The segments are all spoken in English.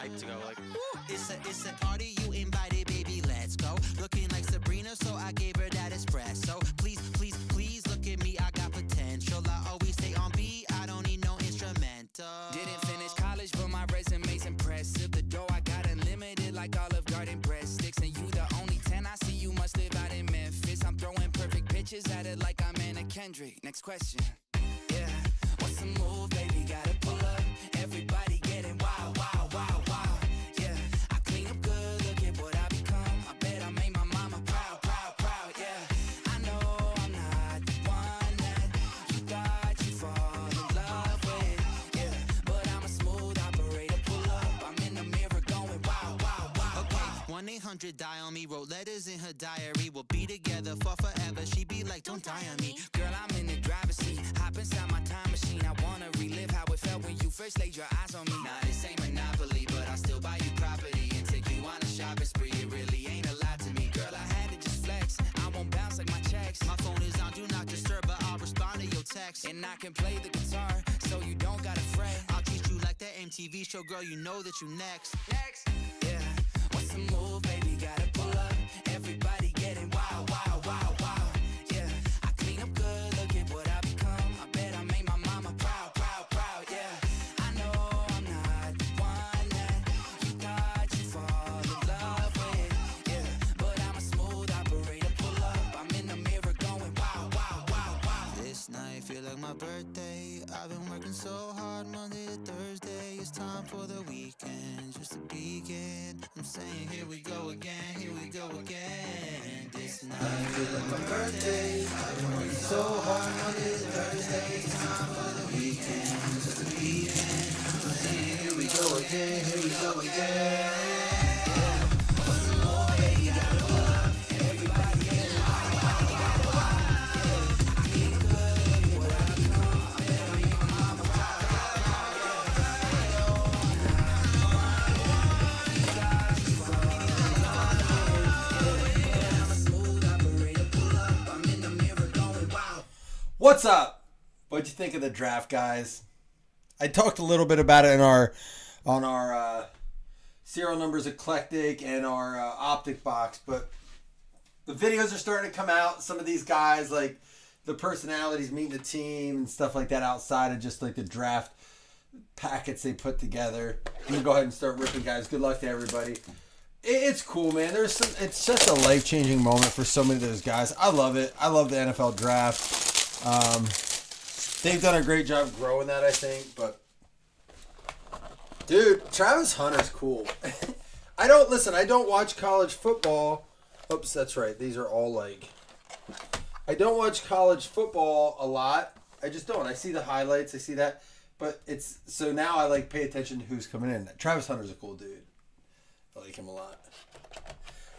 hyped to go. Like, It's a party you invited, baby, let's go. Looking like Sabrina, so I gave her that espresso. Please, please, please look at me, I got potential. I always stay on beat, I don't need no instrumental. Didn't finish college, but my resume's impressive. The dough I got unlimited like Olive Garden breadsticks. And you the only 10 I see, you must live out in Memphis. I'm throwing perfect pitches at it like I'm Anna Kendrick. Next question. Yeah, what's the move, baby? Gotta pull up. Everybody getting wild, wild, wild, wild. Yeah, I clean up good, look at what I become. I bet I made my mama proud, proud, proud. Yeah, I know I'm not the one that you thought you'd fall in love with. Yeah, but I'm a smooth operator. Pull up, I'm in the mirror going wow, wow, wow, wow. 1-800 die on me, wrote letters in her diary. We'll be together for forever. She be like, don't die on me. Girl, I'm in the driver's seat. Hop inside my time machine. I wanna relive how it felt when you first laid your eyes on me. Nah, this ain't Monopoly, but I'll still buy you property and take you on a shopping spree. It really ain't a lot to me. Girl, I had to just flex. I won't bounce like my checks. My phone is on do not disturb, but I'll respond to your text. And I can play the guitar, so you don't gotta fret. I'll treat you like that MTV show, girl, you know that you next. Next, yeah. What's the move, baby? Gotta pull up. Everybody getting wild, wild, wild, wild. Yeah, I clean up good, look at what I become. I bet I made my mama proud, proud, proud. Yeah, I know I'm not the one that you thought you'd fall in love with. Yeah, but I'm a smooth operator. Pull up, I'm in the mirror going wow, wow, wow, wow. This night feel like my birthday. I've been working so hard Monday to Thursday. It's time for the weekend, just to begin. I'm saying here we go again, here we go again. This night feel like my birthday. I've been working so hard Monday to Thursday. It's time for the weekend, just to begin. I'm saying here we go again, here we go again. What's up? What'd you think of the draft, guys? I talked a little bit about it in on our serial numbers eclectic and our optic box, but the videos are starting to come out. Some of these guys, like the personalities meeting the team and stuff like that, outside of just like the draft packets they put together. I'm gonna go ahead and start ripping, guys. Good luck to everybody. It's cool, man. It's just a life-changing moment for so many of those guys. I love it. I love the NFL draft. They've done a great job growing that, I think. But, dude, Travis Hunter's cool. I don't watch college football. Oops, that's right. These are all like... I don't watch college football a lot. I just don't. I see the highlights. I see that. But it's... So now I like pay attention to who's coming in. Travis Hunter's a cool dude. I like him a lot.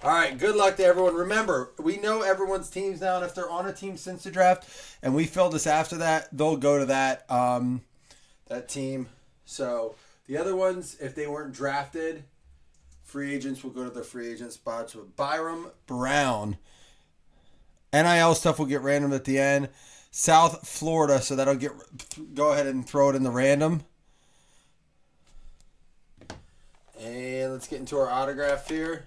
All right, good luck to everyone. Remember, we know everyone's teams now, and if they're on a team since the draft, and we filled this after that, they'll go to that that team. So the other ones, if they weren't drafted, free agents will go to their free agent spots. With Byram Brown, NIL stuff will get random at the end. South Florida, so that'll go ahead and throw it in the random. And let's get into our autograph here.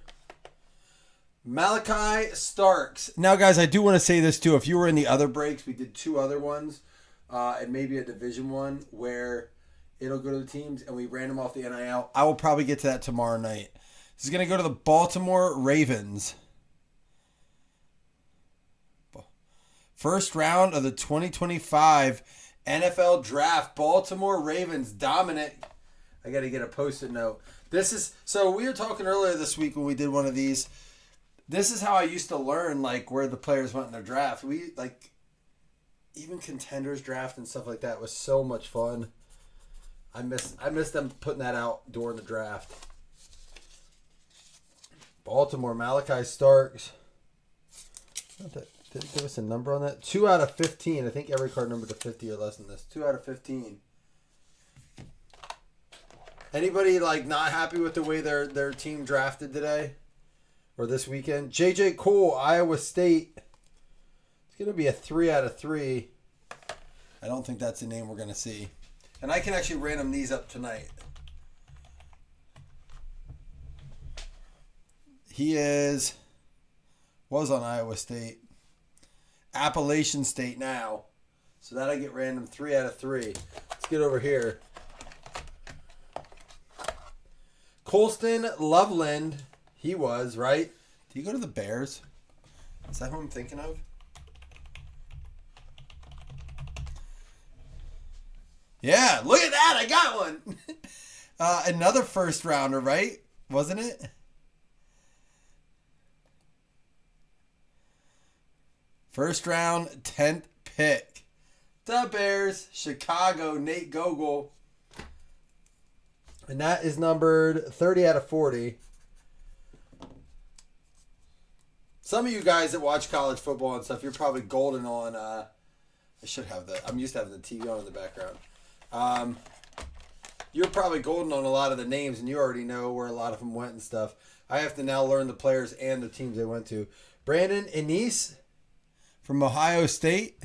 Malachi Starks. Now, guys, I do want to say this, too. If you were in the other breaks, we did 2 other ones, and maybe a Division 1, where it'll go to the teams, and we ran them off the NIL. I will probably get to that tomorrow night. This is going to go to the Baltimore Ravens. First round of the 2025 NFL Draft. Baltimore Ravens dominant. I got to get a Post-it note. So we were talking earlier this week when we did one of these. This is how I used to learn, like, where the players went in their draft. We, like, even contenders draft and stuff like that was so much fun. I miss them putting that out during the draft. Baltimore, Malachi Starks. Did it give us a number on that? 2 out of 15. I think every card numbered to 50 or less than this. 2 out of 15. Anybody, like, not happy with the way their team drafted today? Or this weekend? J.J. Cole, Iowa State. It's going to be a 3 out of 3. I don't think that's a name we're going to see. And I can actually random these up tonight. Was on Iowa State. Appalachian State now. So that I get random 3 out of 3. Let's get over here. Colston Loveland. He was, right? Did he go to the Bears? Is that who I'm thinking of? Yeah, look at that. I got one. Another first rounder, right? Wasn't it? First round, 10th pick. The Bears, Chicago, Nate Gogol. And that is numbered 30 out of 40. Some of you guys that watch college football and stuff, you're probably golden on. I should have that. I'm used to having the TV on in the background. You're probably golden on a lot of the names, and you already know where a lot of them went and stuff. I have to now learn the players and the teams they went to. Brandon Inniss from Ohio State.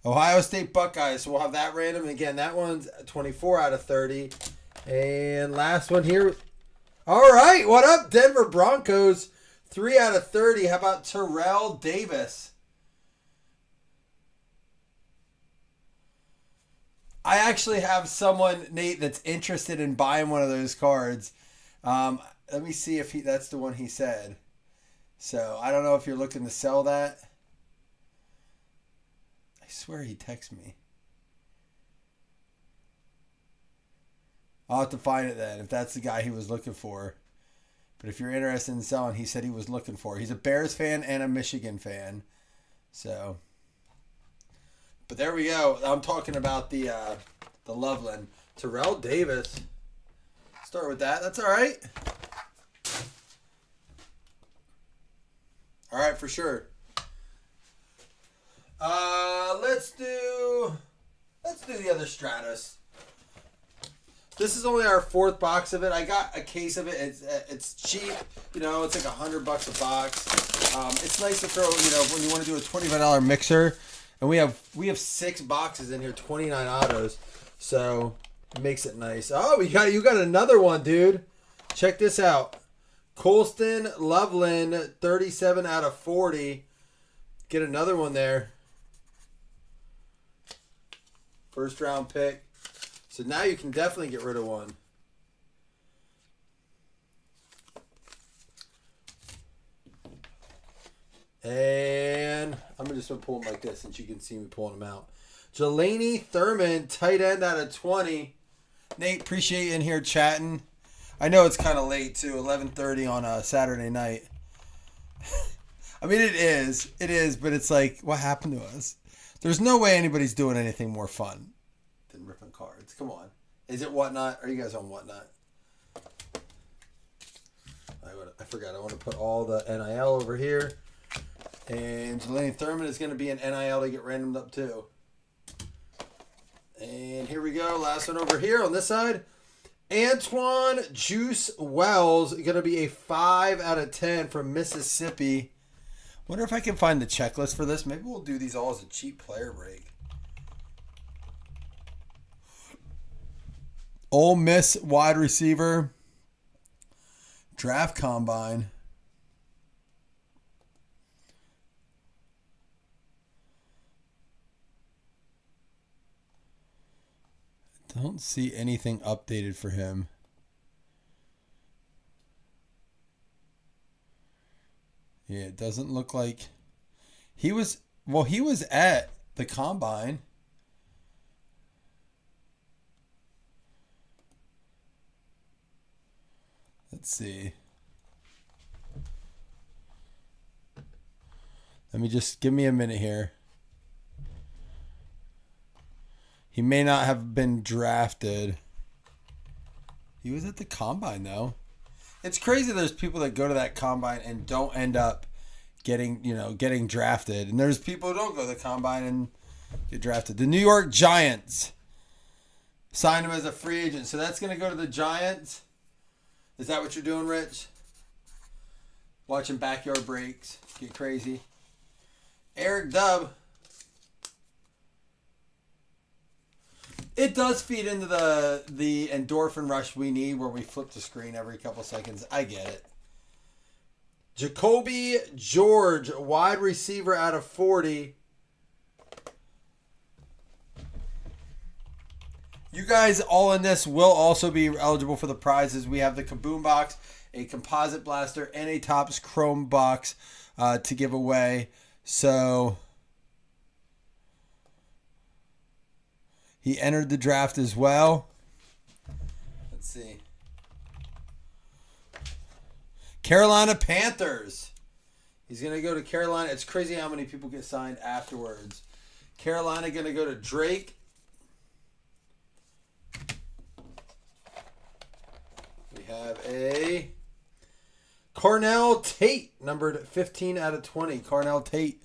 Ohio State Buckeyes. So we'll have that random. Again, that one's 24 out of 30. And last one here. All right. What up, Denver Broncos? 3 out of 30. How about Terrell Davis? I actually have someone, Nate, that's interested in buying one of those cards. Let me see if that's the one he said. So I don't know if you're looking to sell that. I swear he texted me. I'll have to find it then if that's the guy he was looking for. But if you're interested in selling, he said he was looking for. He's a Bears fan and a Michigan fan. So, but there we go. I'm talking about the Loveland. Terrell Davis. Start with that. That's all right. All right, for sure. Let's do the other Stratus. This is only our 4th box of it. I got a case of it. It's cheap. You know, it's like $100 a box. It's nice to throw, you know, when you want to do a $25 mixer. And we have 6 boxes in here, 29 autos. So it makes it nice. Oh, you got another one, dude. Check this out. Colston Loveland, 37 out of 40. Get another one there. First round pick. So now you can definitely get rid of one. And I'm just going to pull them like this since you can see me pulling them out. Jelani Thurman, tight end out of 20. Nate, appreciate you in here chatting. I know it's kind of late too, 11:30 on a Saturday night. I mean, it is, but it's like, what happened to us? There's no way anybody's doing anything more fun than ripping cards. Come on. Is it Whatnot? Are you guys on Whatnot? I forgot. I want to put all the NIL over here. And Jelani Thurman is going to be an NIL to get randomed up too. And here we go. Last one over here on this side. Antoine Juice Wells, going to be a 5 out of 10 from Mississippi. Wonder if I can find the checklist for this. Maybe we'll do these all as a cheap player break. Ole Miss wide receiver. Draft combine. Don't see anything updated for him. Yeah, it doesn't look like he was at the combine. Let's see. Let me just give me a minute here. He may not have been drafted. He was at the combine though. It's crazy there's people that go to that combine and don't end up getting drafted. And there's people who don't go to the combine and get drafted. The New York Giants signed him as a free agent. So that's going to go to the Giants. Is that what you're doing, Rich? Watching backyard breaks. Get crazy. Eric Dubb. It does feed into the endorphin rush we need where we flip the screen every couple seconds. I get it. Jacoby George, wide receiver out of 40. You guys all in this will also be eligible for the prizes. We have the Kaboom box, a composite blaster, and a Topps Chrome box to give away. So he entered the draft as well. Let's see. Carolina Panthers. He's going to go to Carolina. It's crazy how many people get signed afterwards. Carolina going to go to Drake. We have a Cornell Tate, numbered 15 out of 20. Cornell Tate.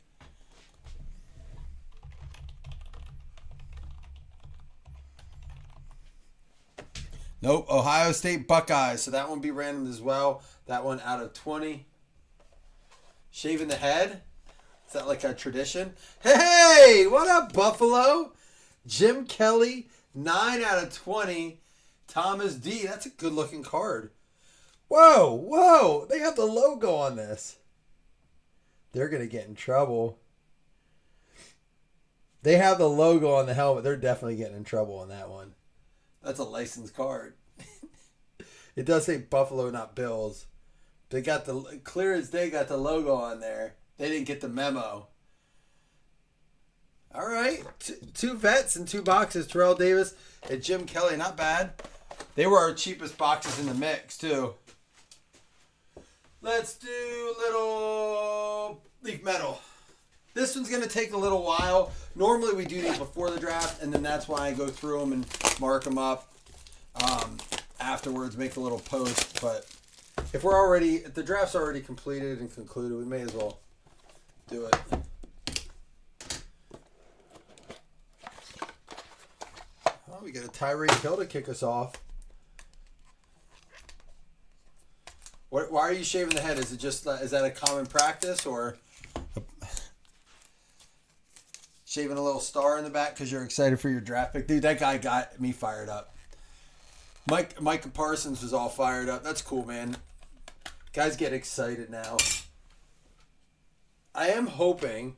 Nope, Ohio State Buckeyes. So that one be random as well. That one out of 20. Shaving the head. Is that like a tradition? Hey, what up, Buffalo? Jim Kelly, 9 out of 20. Thomas D. That's a good looking card. Whoa, whoa. They have the logo on this. They're going to get in trouble. They have the logo on the helmet. They're definitely getting in trouble on that one. That's a licensed card. It does say Buffalo, not Bills. They got the clear as day. Got the logo on there. They didn't get the memo. All right, two vets and 2 boxes. Terrell Davis and Jim Kelly, not bad. They were our cheapest boxes in the mix too. Let's do a little leaf metal. This one's going to take a little while. Normally we do these before the draft, and then that's why I go through them and mark them up afterwards, make a little post. But if the draft's already completed and concluded, we may as well do it. Oh, we got a Tyreek Hill to kick us off. Why are you shaving the head? Is that a common practice, or shaving a little star in the back because you're excited for your draft pick? Dude, that guy got me fired up. Micah Parsons was all fired up. That's cool, man. Guys get excited now. I am hoping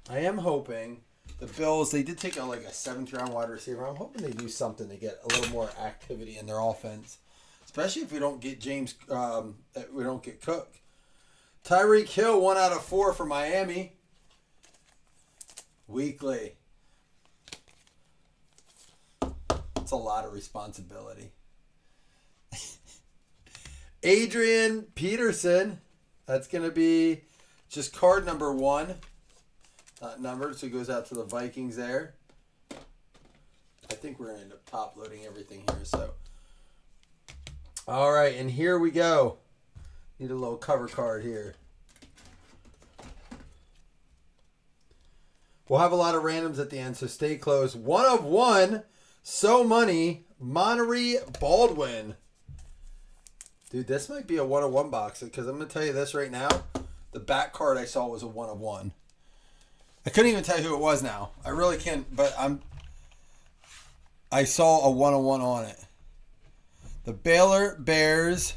the Bills, they did take a 7th round wide receiver. I'm hoping they do something to get a little more activity in their offense. Especially if we don't get we don't get Cook. Tyreek Hill, 1 out of 4 for Miami. Weekly. It's a lot of responsibility. Adrian Peterson. That's going to be just card number 1. Not numbered, so it goes out to the Vikings there. I think we're going to end up top loading everything here, so. All right, and here we go. Need a little cover card here. We'll have a lot of randoms at the end, so stay close. 1 of 1. So Money. Monterey Baldwin. Dude, this might be a 1 of 1 box, because I'm going to tell you this right now. The back card I saw was a 1 of 1. I couldn't even tell you who it was now. I really can't, but I saw a 1 of 1 on it. The Baylor Bears.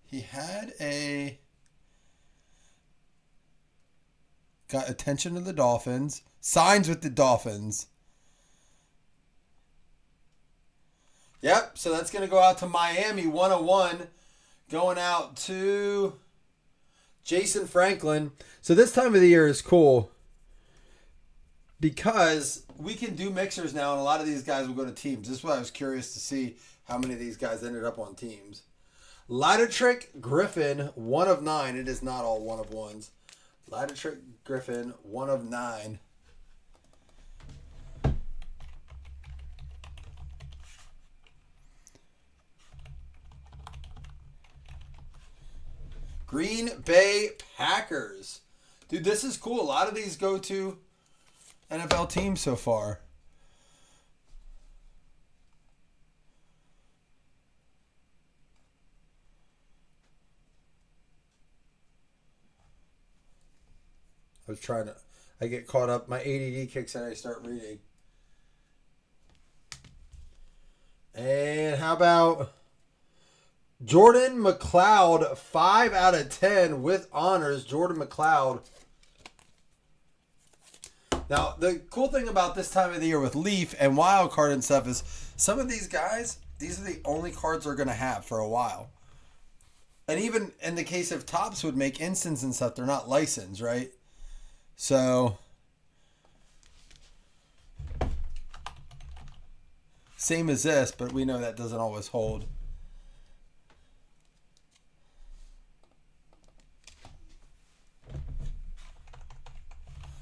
He had got attention to the Dolphins. Signs with the Dolphins. Yep, so that's going to go out to Miami, 1 of 1. Going out to Jason Franklin. So this time of the year is cool because we can do mixers now, and a lot of these guys will go to teams. This is why I was curious to see how many of these guys ended up on teams. Lidetrick Griffin, 1 of 9. It is not all 1 of 1s. Lidetrick Griffin, 1 of 9. Green Bay Packers. Dude, this is cool. A lot of these go to NFL teams so far. was trying to. I get caught up. My ADD kicks in. I start reading. And how about Jordan McLeod, 5 out of 10 with honors. Jordan McLeod. Now, the cool thing about this time of the year with Leaf and Wild Card and stuff is some of these guys, these are the only cards they're going to have for a while. And even in the case of Topps would make instants and stuff, they're not licensed, right? So, same as this, but we know that doesn't always hold.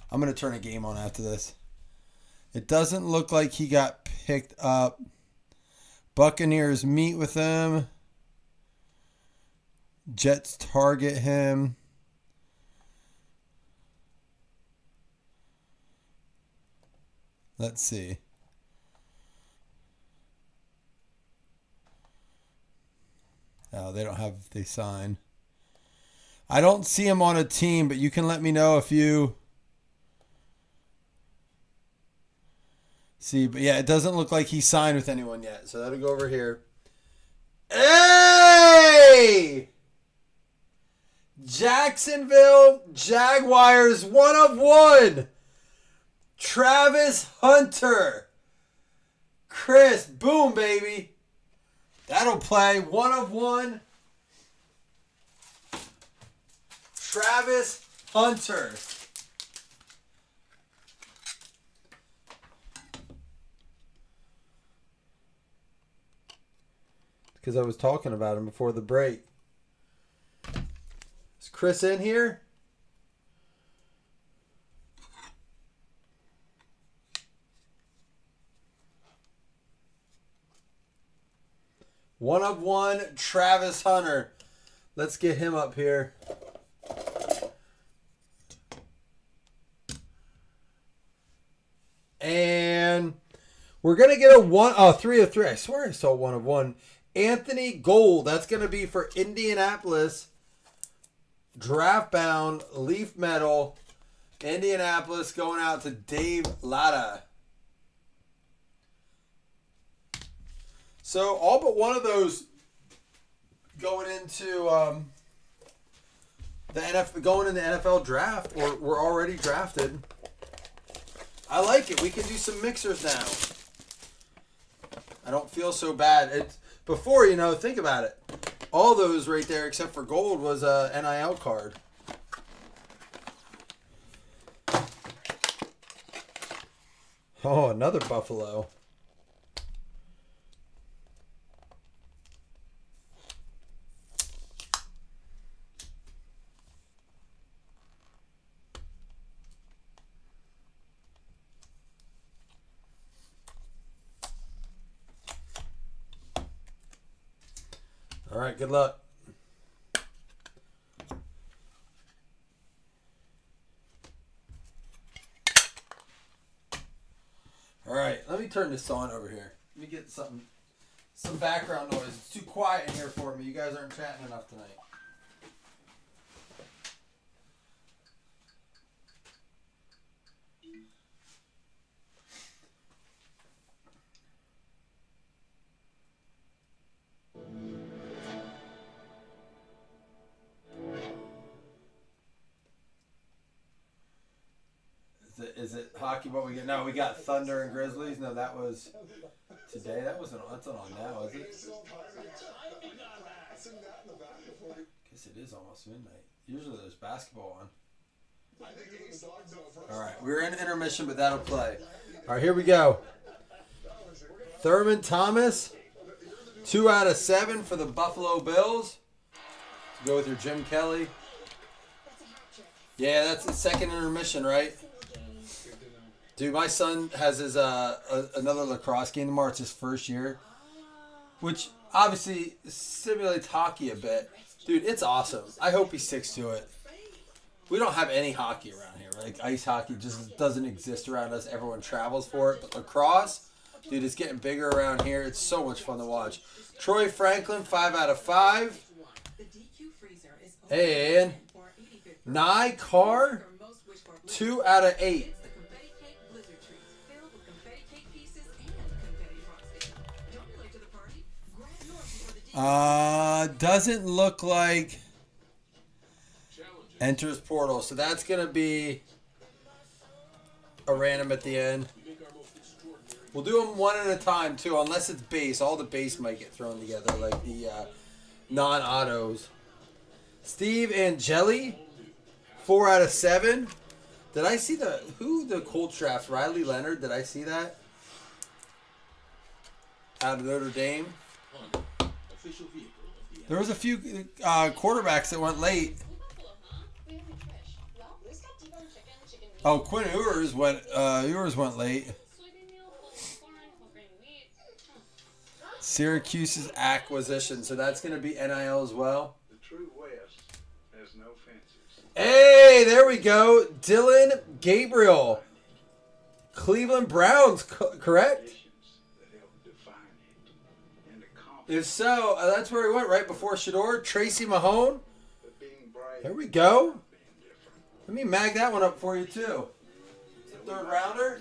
I'm going to turn a game on after this. It doesn't look like he got picked up. Buccaneers meet with him. Jets target him. Let's see. Oh, they don't have they sign. I don't see him on a team, but you can let me know if you see. But yeah, it doesn't look like he signed with anyone yet. So that'll go over here. Hey! Jacksonville Jaguars 1 of 1. Travis Hunter. Chris, boom, baby. That'll play 1 of 1. Travis Hunter. Because I was talking about him before the break. Is Chris in here? One of 1, Travis Hunter. Let's get him up here. And we're going to get a 3 of 3. I swear I saw 1 of 1. Anthony Gold. That's going to be for Indianapolis. Draft bound, Leaf metal. Indianapolis going out to Dave Latta. So all but one of those going into the NFL draft, or we're already drafted. I like it. We can do some mixers now. I don't feel so bad. It's before, think about it. All those right there, except for gold, was a NIL card. Oh, another Buffalo. All right, good luck. All right, let me turn this on over here. Let me get some background noise. It's too quiet in here for me. You guys aren't chatting enough tonight. Is it hockey? What we get? No, we got Thunder and Grizzlies. No, that was today. That's not on now, is it? Guess it is almost midnight. Usually there's basketball on. All right, we're in intermission, but that'll play. All right, here we go. Thurman Thomas, 2 out of 7 for the Buffalo Bills. Go with your Jim Kelly. Yeah, that's the second intermission, right? Dude, my son has his another lacrosse game tomorrow. It's his first year, which obviously simulates hockey a bit. Dude, it's awesome. I hope he sticks to it. We don't have any hockey around here. Like, ice hockey just doesn't exist around us. Everyone travels for it. But lacrosse, dude, it's getting bigger around here. It's so much fun to watch. Troy Franklin, 5 out of 5. And Nye Carr, 2 out of 8. Doesn't look like enters portal. So that's going to be a random at the end. We'll do them one at a time, too, unless it's base. All the base might get thrown together, like the non-autos. Steve Angeli, 4 out of 7. Did I see the Colts draft? Riley Leonard, did I see that? Out of Notre Dame. There was a few quarterbacks that went late. Oh, Quinn Ewers went late. Syracuse's acquisition, so that's going to be NIL as well. The true West has no fences. Hey, there we go. Dylan Gabriel. Cleveland Browns, correct? If so, that's where he went right before Shador. Tracy Mahone. There we go. Let me mag that one up for you, too. Third rounder.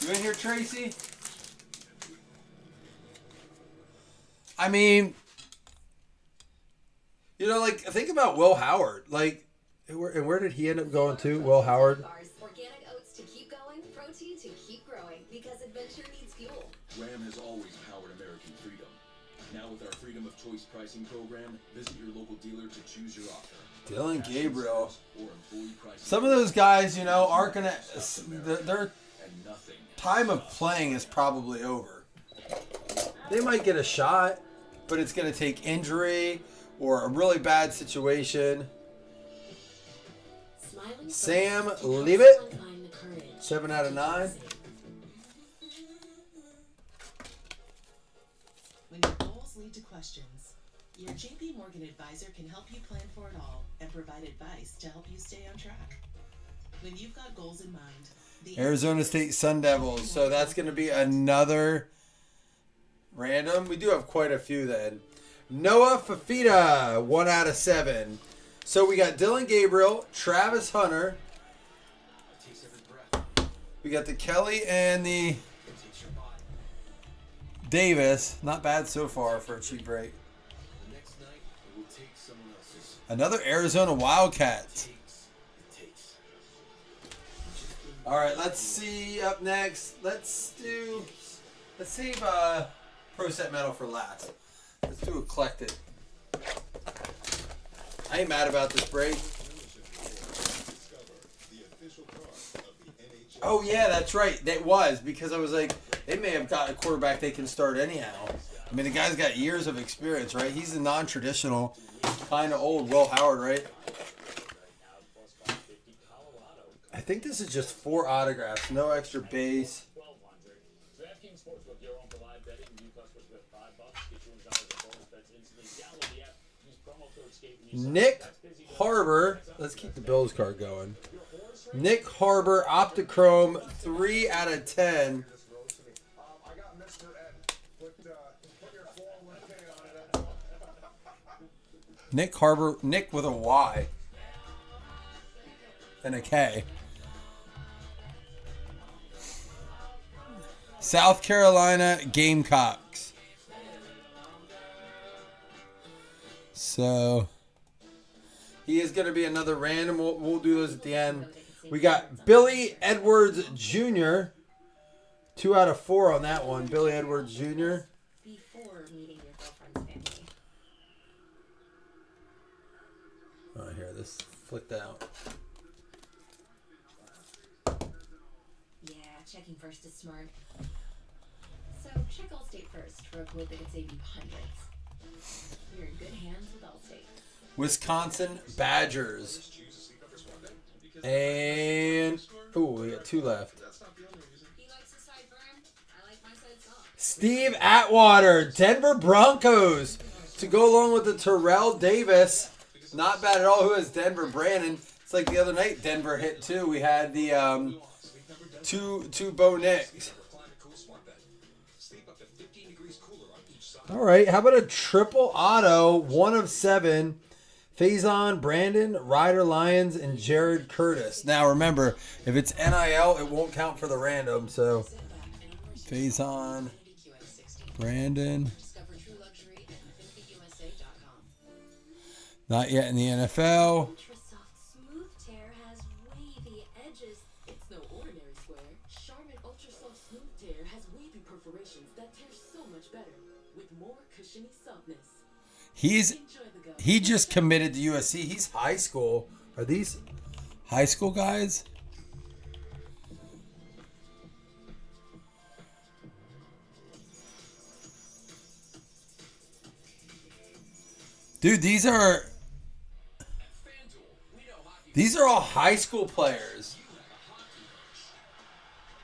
You in here, Tracy? I mean, you know, like, think about Will Howard. Like, and where did he end up going to? Will Howard? Organic oats to keep going, protein to keep growing, because adventure needs fuel. Ram has always powered American freedom. Now with our Freedom of Choice pricing program, visit your local dealer to choose your offer. Dylan Gabriel. Or employee pricing. Some of those guys, you know, aren't going to... Their time of playing is probably over. They might get a shot, but it's going to take injury or a really bad situation. Sam Leavitt, 7 out of 9. When your goals lead to questions, your JP Morgan advisor can help you plan for it all and provide advice to help you stay on track. When you've got goals in mind, the Arizona State Sun Devils. So that's going to be another random. We do have quite a few then. Noah Fafita, 1 out of 7. So we got Dylan Gabriel, Travis Hunter. We got the Kelly and the Davis. Not bad so far for a cheap break. Another Arizona Wildcats. All right, let's see up next. Let's save Pro Set Metal for last. Let's do Eclectic. I ain't mad about this break. Oh yeah, that's right. That was because I was like, they may have got a quarterback they can start anyhow. I mean, the guy's got years of experience, right? He's a non-traditional, kind of old Will Howard, right? I think this is just 4 autographs, no extra base. Nick Harbor, let's keep the Bills card going. Nick Harbor, Optichrome, 3 out of 10. Nick Harbor, Nick with a Y and a K. South Carolina Gamecocks. So he is going to be another random. We'll do those at the end. We got Billy Edwards Jr. 2 out of 4 on that one. Billy Edwards Jr. Before meeting your girlfriend's family. Oh, here, this flicked out. Yeah, checking first is smart. So check Allstate first for a quote that could save you hundreds. You're in good hands with Allstate. Wisconsin Badgers. And, ooh, we got 2 left. He likes his side firm. I like my side soft. Steve Atwater, Denver Broncos. To go along with the Terrell Davis. Not bad at all. Who has Denver? Brandon. It's like the other night Denver hit 2. We had the two Bo Nicks. All right, how about a triple auto, 1 of 7, Faison, Brandon, Ryder Lyons, and Jared Curtis. Now remember, if it's NIL, it won't count for the random. So Faison, Brandon. Discover true luxury at InfinityUSA.com. Not yet in the NFL. Ultra soft smooth tear has wavy edges. It's no ordinary square. Charmin Ultra Soft Smooth Tear has wavy perforations that tear so much better with more cushiony softness. He just committed to USC. He's high school. Are these high school guys? Dude, these are all high school players.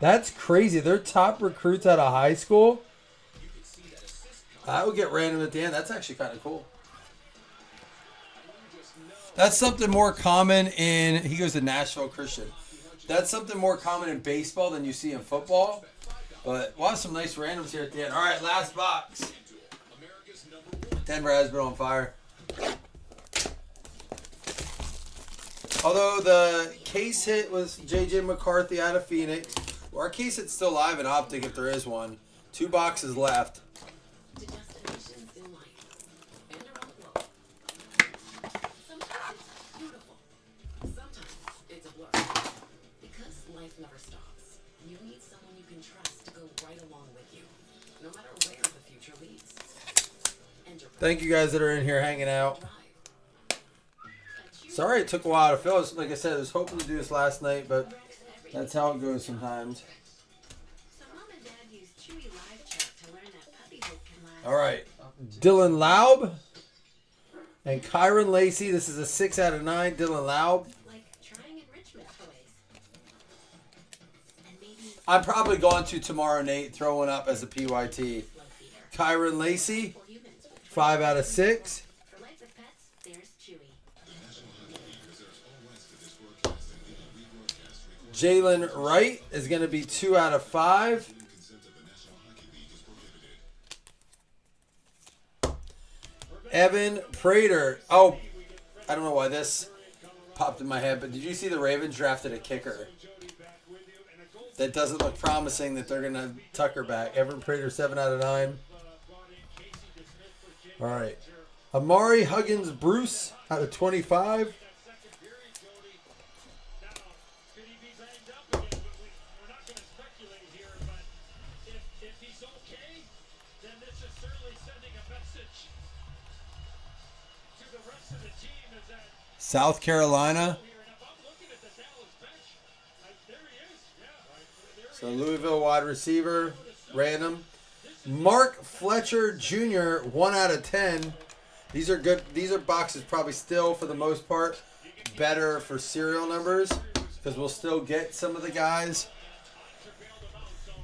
That's crazy. They're top recruits out of high school. I would get random at the end. That's actually kind of cool. That's something more common in... He goes to Nashville Christian. That's something more common in baseball than you see in football. But we'll have some nice randoms here at the end. All right, last box. Denver has been on fire. Although the case hit was J.J. McCarthy out of Phoenix. Our case hit's still live in Optic if there is one. 2 boxes left. To destinations in life and around the globe. Sometimes it's beautiful. Sometimes it's a blur. Because life never stops. You need someone you can trust to go right along with you, no matter where the future leads. Enterprise. Thank you guys that are in here hanging out. Drive. Sorry it took a while to fill. Like I said, I was hoping to do this last night, but that's how it goes sometimes. So mom and dad use Chewy Live Chat to learn that puppy hope can last. All right. Dylan Laub and Kyron Lacey. This is a 6 out of 9. Dylan Laub. Like trying enrichment toys. And maybe I'm probably going to tomorrow, Nate, throwing up as a PYT. love feeder. Kyron Lacey, For humans with 5 out of 6. For life with pets, there's Chewy. Jalen Wright is going to be 2 out of 5. Evan Prater. Oh, I don't know why this popped in my head, but did you see the Ravens drafted a kicker? That doesn't look promising that they're going to Tucker back. Evan Prater, 7 out of 9. All right. Amari Huggins Bruce out of 25. South Carolina. So Louisville wide receiver, random. Mark Fletcher Jr., 1 out of 10. These are good. These are boxes probably still, for the most part, better for serial numbers because we'll still get some of the guys.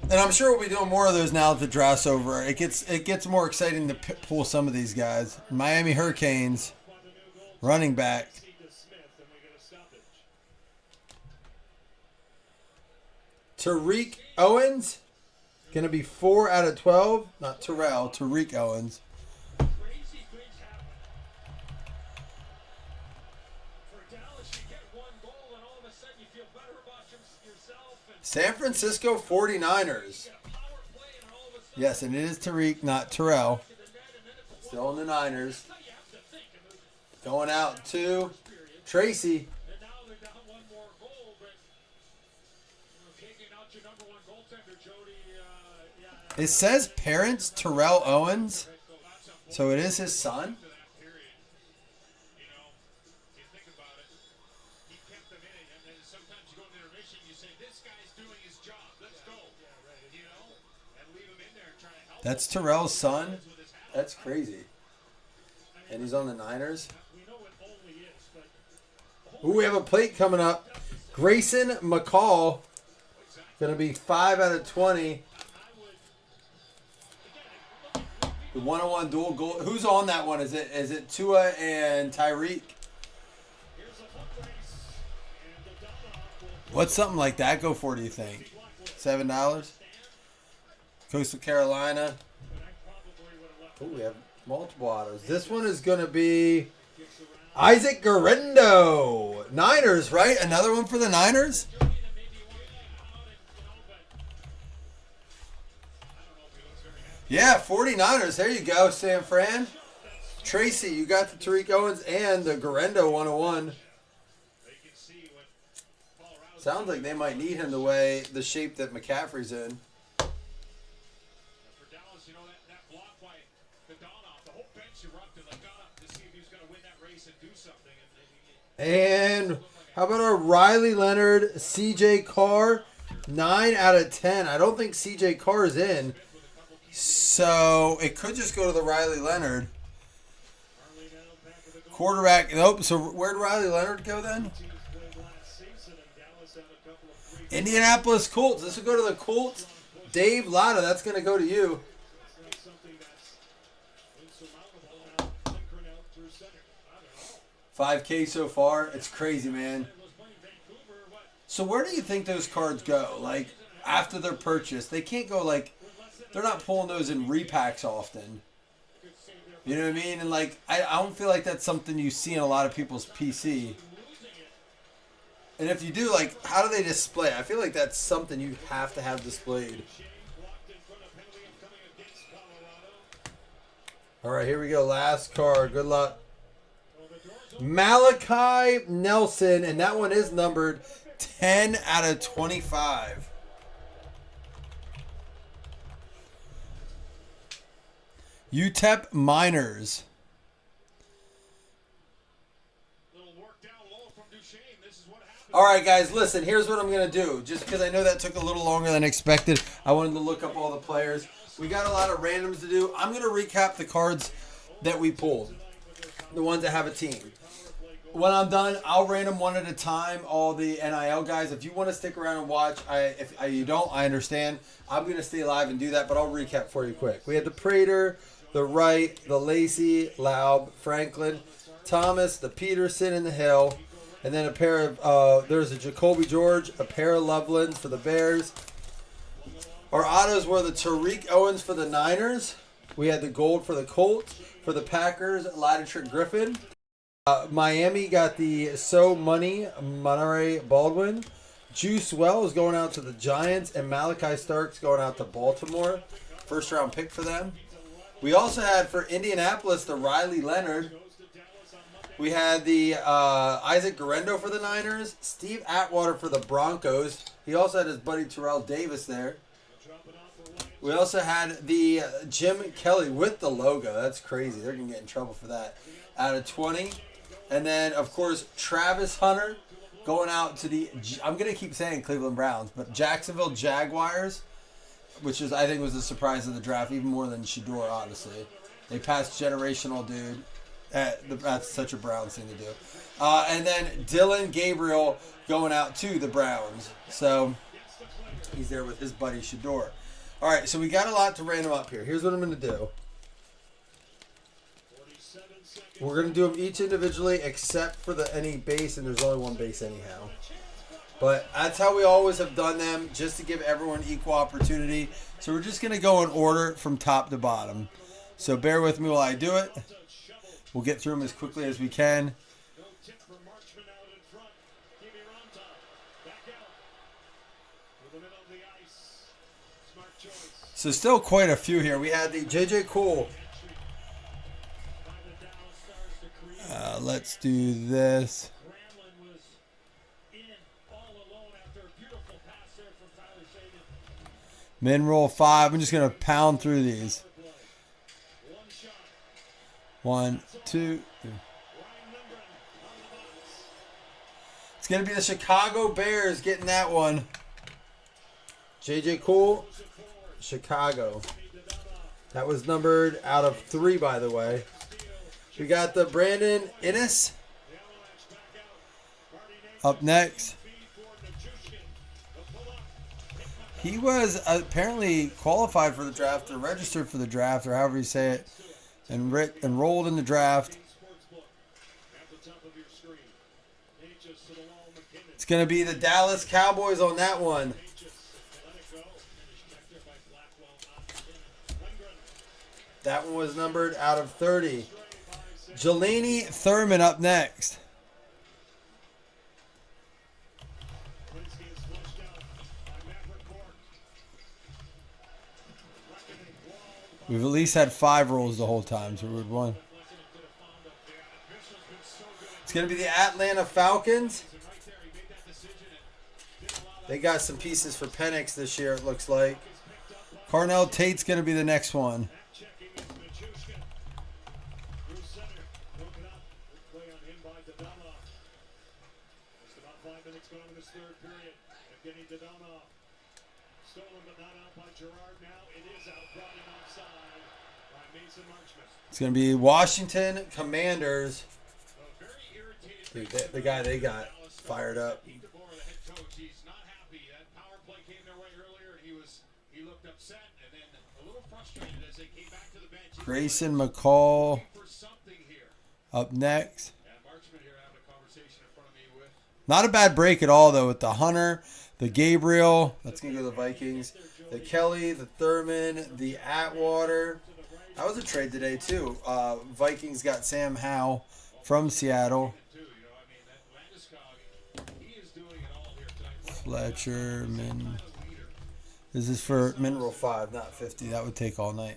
And I'm sure we'll be doing more of those now that the draft's over. It gets more exciting to pull some of these guys. Miami Hurricanes, running back. Tariq Owens, going to be 4 out of 12. Not Terrell, Tariq Owens. San Francisco 49ers. Yes, and it is Tariq, not Terrell. Still in the Niners. Going out to Tracy. It says parents Terrell Owens, so it is his son. That's Terrell's son. That's crazy. And he's on the Niners. Ooh, we have a plate coming up. Grayson McCall. Going to be 5 out of 20. The one-on-one dual goal. Who's on that one? Is it Tua and Tyreek? What's something like that go for, do you think? $7? Coastal Carolina. Oh, we have multiple autos. This one is going to be... Isaac Guerrero. Niners, right? Another one for the Niners? Yeah, 49ers. There you go, San Fran. Tracy, you got the Tariq Owens and the Guerrero 101. Sounds like they might need him the shape that McCaffrey's in. And how about our Riley Leonard, CJ Carr, 9 out of 10. I don't think CJ Carr is in. So it could just go to the Riley Leonard. Quarterback, nope. So where'd Riley Leonard go then? Indianapolis Colts. This will go to the Colts. Dave Latta, that's going to go to you. 5K so far. It's crazy, man. So where do you think those cards go? Like, after they're purchased, they can't go like, they're not pulling those in repacks often. You know what I mean? And like, I don't feel like that's something you see in a lot of people's PC. And if you do, like, how do they display? I feel like that's something you have to have displayed. All right, here we go. Last card. Good luck. Malachi Nelson, and that one is numbered 10 out of 25. UTEP Miners. All right, guys, listen, here's what I'm going to do. Just because I know that took a little longer than expected, I wanted to look up all the players. We got a lot of randoms to do. I'm going to recap the cards that we pulled, the ones that have a team. When I'm done, I'll random one at a time, all the NIL guys. If you want to stick around and watch, if you don't, I understand. I'm going to stay live and do that, but I'll recap for you quick. We had the Prater, the Wright, the Lacey, Laub, Franklin, Thomas, the Peterson, and the Hill. And then a pair of, there's a Jacoby George, a pair of Lovelands for the Bears. Our autos were the Tariq Owens for the Niners. We had the gold for the Colts. For the Packers, Lattitrick Griffin. Miami got the So Money, Monterey Baldwin. Juice Wells going out to the Giants. And Malachi Starks going out to Baltimore. First round pick for them. We also had for Indianapolis the Riley Leonard. We had the Isaac Guerrero for the Niners. Steve Atwater for the Broncos. He also had his buddy Terrell Davis there. We also had the Jim Kelly with the logo. That's crazy. They're going to get in trouble for that. Out of 20. And then, of course, Travis Hunter going out to the, I'm going to keep saying Cleveland Browns, but Jacksonville Jaguars, which is, I think, was the surprise of the draft, even more than Shador, honestly. They passed generational dude. That's such a Browns thing to do. And then Dylan Gabriel going out to the Browns. So he's there with his buddy Shador. All right, so we got a lot to random up here. Here's what I'm going to do. We're going to do them each individually except for any base, and there's only one base anyhow. But that's how we always have done them, just to give everyone equal opportunity. So we're just going to go in order from top to bottom. So bear with me while I do it. We'll get through them as quickly as we can. So still quite a few here. We had the J.J. Kohl. Let's do this. Min roll 5. I'm just going to pound through these. 1, 2, 3. It's going to be the Chicago Bears getting that one. J.J. Kohl, Chicago. That was numbered out of 3, by the way. We got the Brandon Innes up next. He was apparently qualified for the draft or registered for the draft, or however you say it, and enrolled in the draft. It's going to be the Dallas Cowboys on that one. That one was numbered out of 30. Jelani Thurman up next. We've at least had 5 rolls the whole time, so we're at 1. It's going to be the Atlanta Falcons. They got some pieces for Penix this year, it looks like. Carnell Tate's going to be the next one. It's going to be Washington Commanders. Dude, the guy they got fired up. Grayson McCall up next. Not a bad break at all, though, with the Hunter, the Gabriel. That's going to go to the Vikings. The Kelly, the Thurman, the Atwater. That was a trade today, too. Vikings got Sam Howell from Seattle. Fletcher, Min. This is for Mineral 5, not 50. That would take all night.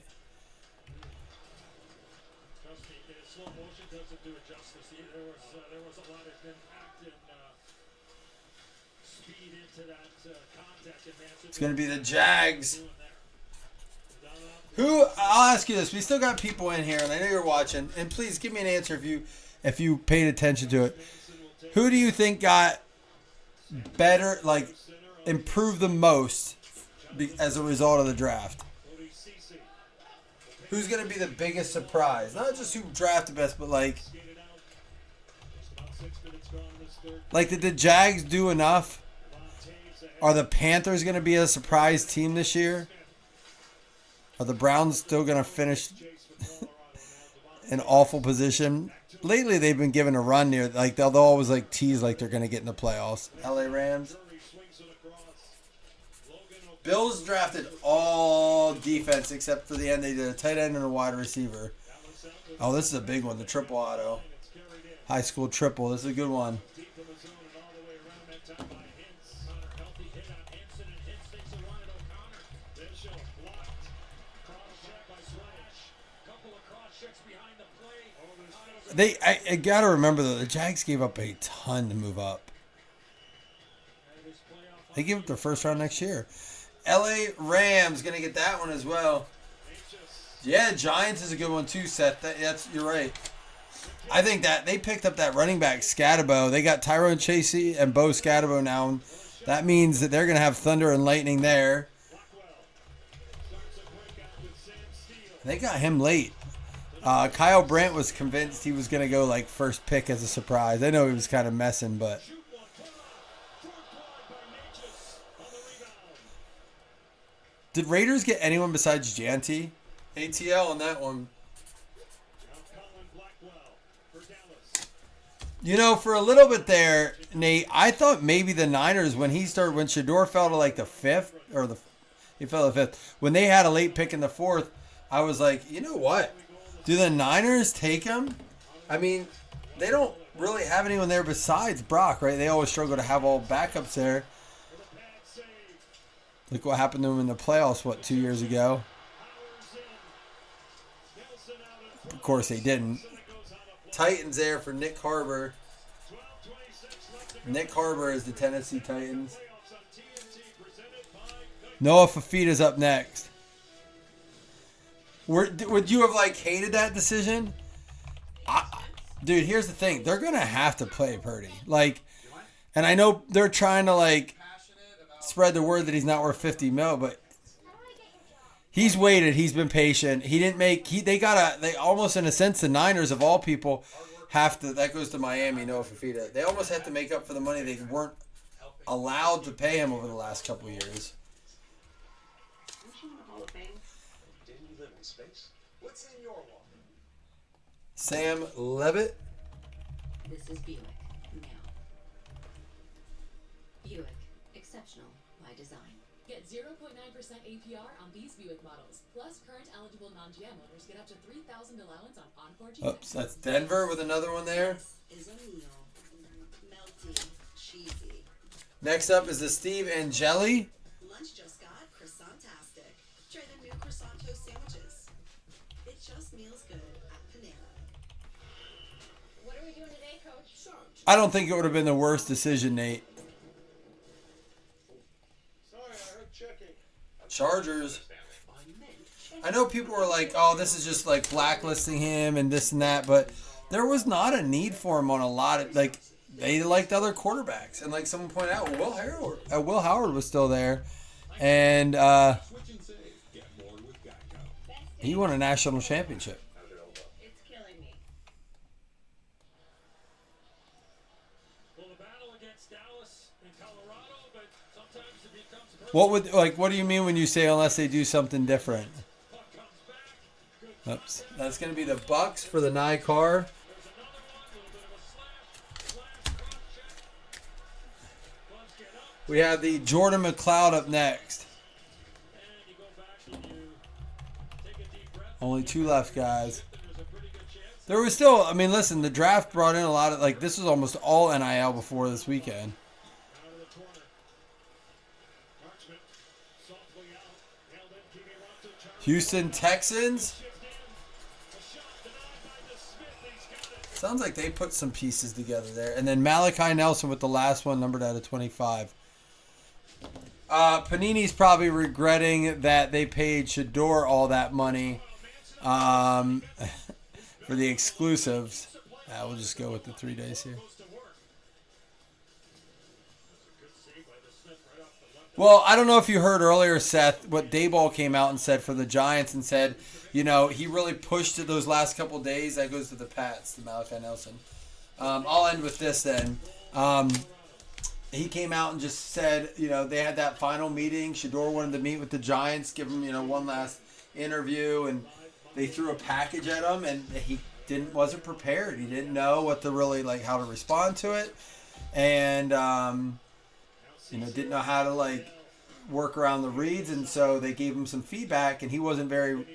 It's going to be the Jags. I'll ask you this. We still got people in here, and I know you're watching. And please give me an answer if you paid attention to it. Who do you think got better, like improved the most as a result of the draft? Who's going to be the biggest surprise? Not just who drafted best, but like did the Jags do enough? Are the Panthers going to be a surprise team this year? Are the Browns still going to finish in awful position? Lately, they've been given a run near, like they'll always like tease like they're going to get in the playoffs. LA Rams. Bills drafted all defense except for the end. They did a tight end and a wide receiver. Oh, this is a big one. The triple auto. High school triple. This is a good one. I got to remember, though, the Jags gave up a ton to move up. They give up their first round next year. LA Rams going to get that one as well. Yeah, Giants is a good one too, Seth. You're right. I think that they picked up that running back, Scatabo. They got Tyrone Chasey and Bo Scatabo now. That means that they're going to have thunder and lightning there. They got him late. Kyle Brandt was convinced he was going to go like first pick as a surprise. I know he was kind of messing, but did Raiders get anyone besides Janty? ATL on that one. You know, for a little bit there, Nate, I thought maybe the Niners, when Shador fell to like the 5th, he fell to the 5th, when they had a late pick in the 4th, I was like, you know what? Do the Niners take him? I mean, they don't really have anyone there besides Brock, right? They always struggle to have all backups there. Look what happened to him in the playoffs, 2 years ago? Of course, they didn't. Titans there for Nick Harbor. Nick Harbor is the Tennessee Titans. Noah Fafita's up next. Would you have hated that decision? Dude, here's the thing. They're going to have to play Purdy. And I know they're trying to spread the word that he's not worth $50 million, but he's waited. He's been patient. He didn't make. They almost, in a sense, the Niners of all people have to. That goes to Miami. Noah Fafita. They almost have to make up for the money they weren't allowed to pay him over the last couple of years. Sam Levitt. This is Buick now. Buick, exceptional by design. Get 0.9% APR on these Buick models, plus current eligible eligible non-GM owners get up to $3,000 allowance on Encore GM. Oops, that's Denver with another one there. Is a meal. Melty, cheesy. Next up is the Steve Angeli. Lunch just got croissant-tastic. Try the new croissant toast sandwiches. It just meals good at Panera. What are we doing today, Coach? I don't think it would have been the worst decision, Nate. Sorry, I heard checking. Chargers. I know people were like, oh, this is just like blacklisting him and this and that, but there was not a need for him on a lot of, like, they liked other quarterbacks. And like someone pointed out, Will Howard was still there. And he won a national championship. It's killing me. Well, the battle against Dallas and Colorado, but sometimes it becomes What do you mean when you say unless they do something different? Oops. That's going to be the Bucks for the Nye car. We have the Jordan McLeod up next. Only 2 left, guys. There was still, I mean, listen, the draft brought in a lot of, like, this was almost all NIL before this weekend. Houston Texans. Sounds like they put some pieces together there. And then Malachi Nelson with the last one, numbered out of 25. Panini's probably regretting that they paid Shador all that money for the exclusives. We'll just go with the 3 days here. Well, I don't know if you heard earlier, Seth, what Dayball came out and said for the Giants and said, you know, he really pushed it those last couple of days. That goes to the Pats, to Malachi Nelson. I'll end with this then. He came out and just said, you know, they had that final meeting. Shador wanted to meet with the Giants, give him, you know, one last interview, and they threw a package at him, and he wasn't prepared. He didn't know what to really, like, how to respond to it, and you know, didn't know how to, like, work around the reads, and so they gave him some feedback, and he wasn't very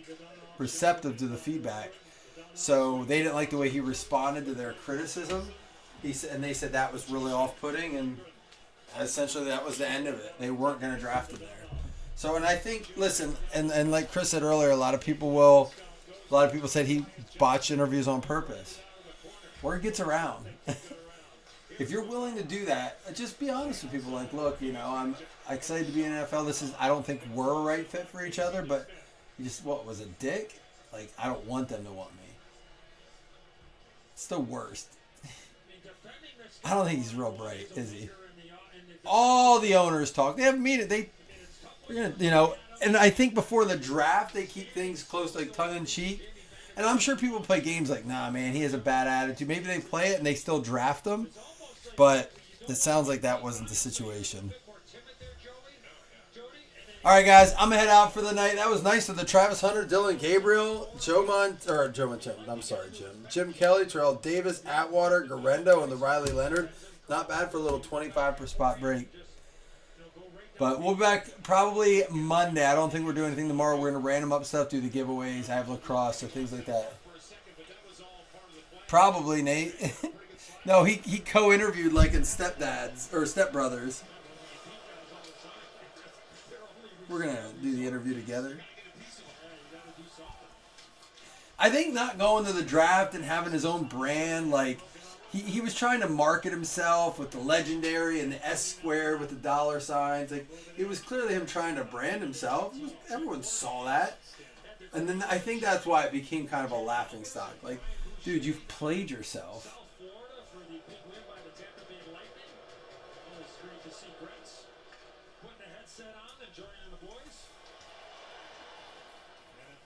receptive to the feedback. So they didn't like the way he responded to their criticism. And they said that was really off-putting, and essentially that was the end of it. They weren't going to draft him there. So, and I think, listen, and like Chris said earlier, a lot of people said he botched interviews on purpose. Word gets around. If you're willing to do that, just be honest with people. Like, look, you know, I'm excited to be in the NFL. I don't think we're a right fit for each other, but you just, what, was a dick? Like, I don't want them to want me. It's the worst. I don't think he's real bright, is he? All the owners talk. They haven't meet it. We're gonna, you know, and I think before the draft, they keep things close, like tongue-in-cheek. And I'm sure people play games like, nah, man, he has a bad attitude. Maybe they play it and they still draft him. But it sounds like that wasn't the situation. All right, guys, I'm going to head out for the night. That was nice of the Travis Hunter, Dylan Gabriel, Jim Kelly, Terrell Davis, Atwater, Garendo, and the Riley Leonard. Not bad for a little 25 per spot break. But we'll be back probably Monday. I don't think we're doing anything tomorrow. We're going to random up stuff, do the giveaways, have lacrosse, or things like that. Probably, Nate. No, he co-interviewed like in Stepdads or Stepbrothers. We're going to do the interview together. I think not going to the draft and having his own brand, like, he was trying to market himself with the legendary and the S squared with the dollar signs. Like, it was clearly him trying to brand himself. Everyone saw that. And then I think that's why it became kind of a laughing stock. Like, dude, you've played yourself.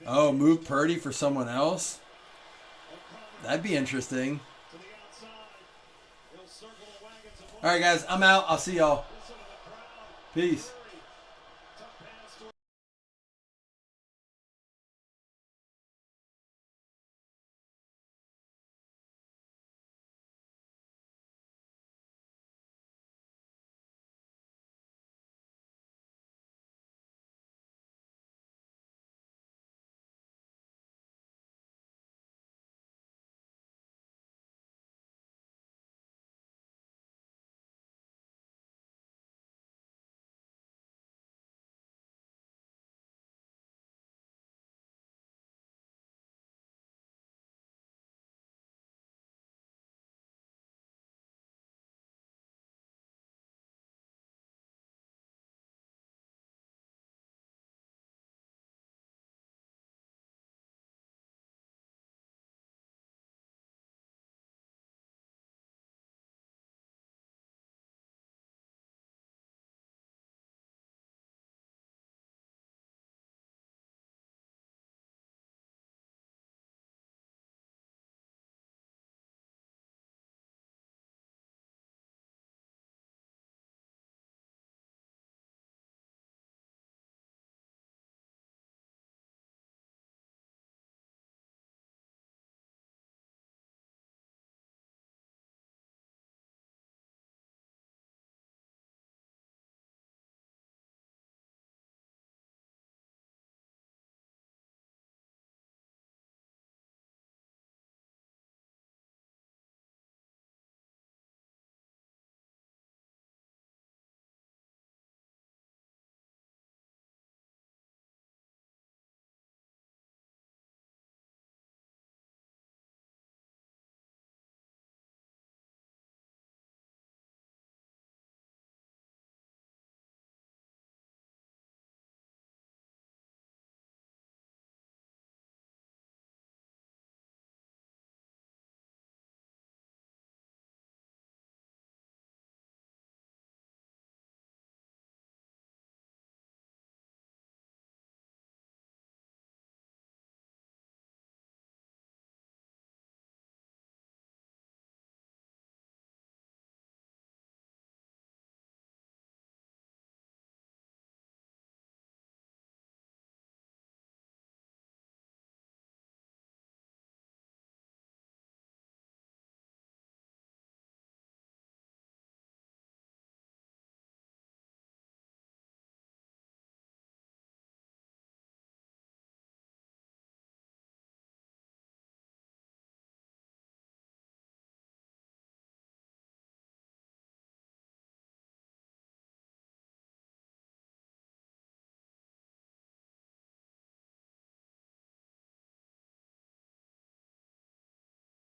Oh, move Purdy for someone else? That'd be interesting. All right, guys, I'm out. I'll see y'all. Peace.